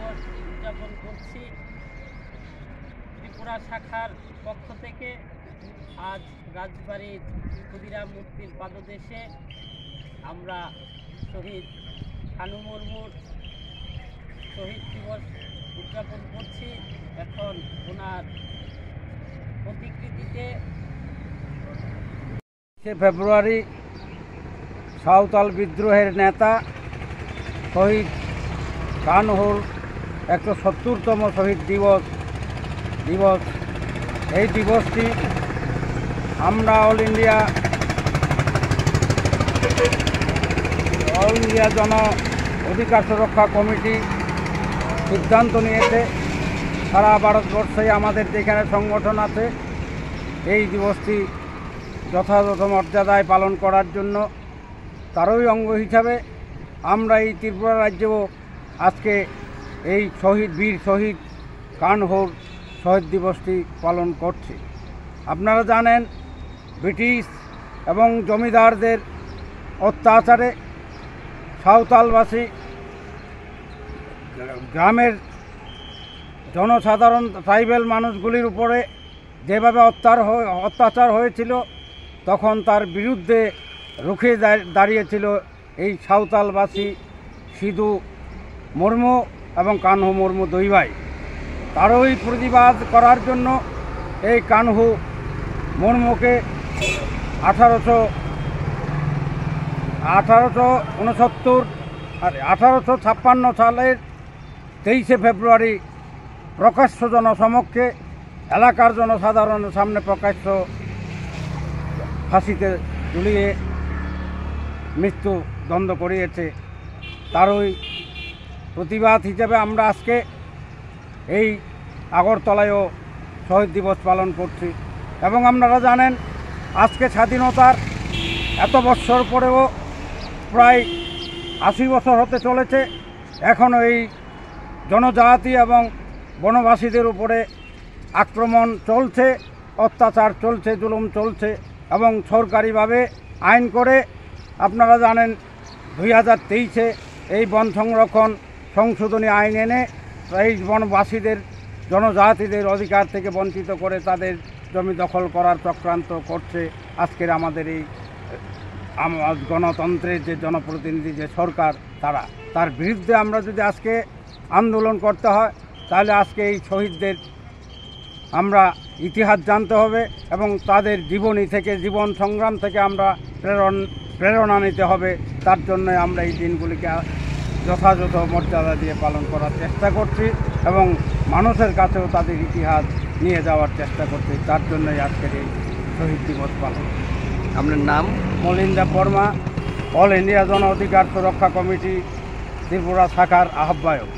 দিবস উদযাপন করছি। ত্রিপুরা শাখার পক্ষ থেকে আজ রাজবাড়ির ক্ষুদিরাম মূর্তির পাদদেশে আমরা শহীদ কানু মুর্মুর শহীদ দিবস উদযাপন করছি। এখন ওনার প্রতিকৃতিতে ফেব্রুয়ারি সাঁওতাল বিদ্রোহের নেতা শহীদ কানহুর 170তম শহীদ দিবস। এই দিবসটি আমরা অল ইন্ডিয়া জন অধিকার সুরক্ষা কমিটি সিদ্ধান্ত নিয়েছে সারা ভারতবর্ষে আমাদের যেখানে সংগঠন আছে এই দিবসটি যথাযথ মর্যাদায় পালন করার জন্য। তারই অঙ্গ হিসাবে আমরা এই ত্রিপুরা রাজ্যেও আজকে এই বীর শহীদ কানহুর শহীদ দিবসটি পালন করছি। আপনারা জানেন ব্রিটিশ এবং জমিদারদের অত্যাচারে সাঁওতালবাসী গ্রামের জনসাধারণ ট্রাইবেল মানুষগুলির উপরে যেভাবে অত্যাচার হয়েছিল তখন তার বিরুদ্ধে রুখে দাঁড়িয়েছিল এই সাঁওতালবাসী সিধু মুর্মু এবং কানহু মুর্মু দুই ভাই। তারই প্রতিবাদ করার জন্য এই কানহু মুর্মুকে 1856 সালের 23শে ফেব্রুয়ারি প্রকাশ্য জনসমক্ষে এলাকার জনসাধারণের সামনে প্রকাশ্য ফাঁসিতে ঝুলিয়ে মৃত্যুদণ্ড করিয়েছে। তারই প্রতিবাদ হিসেবে আমরা আজকে এই আগরতলায়ও শহীদ দিবস পালন করছি। এবং আপনারা জানেন আজকে স্বাধীনতার এত বৎসর পরেও প্রায় 80 বছর হতে চলেছে, এখনও এই জনজাতি এবং বনবাসীদের উপরে আক্রমণ চলছে, অত্যাচার চলছে, জুলুম চলছে এবং সরকারিভাবে আইন করে আপনারা জানেন 2023-এ এই বন সংরক্ষণ সংশোধনী আইন এনে এই বনবাসীদের জনজাতিদের অধিকার থেকে বঞ্চিত করে তাদের জমি দখল করার চক্রান্ত করছে আজকের আমাদের এই গণতন্ত্রের যে জনপ্রতিনিধি যে সরকার তার বিরুদ্ধে আমরা যদি আজকে আন্দোলন করতে হয় তাহলে আজকে এই শহীদদের আমরা ইতিহাস জানতে হবে এবং তাদের জীবনী থেকে জীবন সংগ্রাম থেকে আমরা প্রেরণা নিতে হবে। তার জন্য আমরা এই দিনগুলিকে যথাযথ মর্যাদা দিয়ে পালন করার চেষ্টা করছি এবং মানুষের কাছেও তাদের ইতিহাস নিয়ে যাওয়ার চেষ্টা করছি। তার জন্যই আজকের এই শহীদ দিবস পালন। আপনার নাম? মলিন্দা বর্মা, অল ইন্ডিয়া জন অধিকার সুরক্ষা কমিটি ত্রিপুরা শাখার আহ্বায়ক।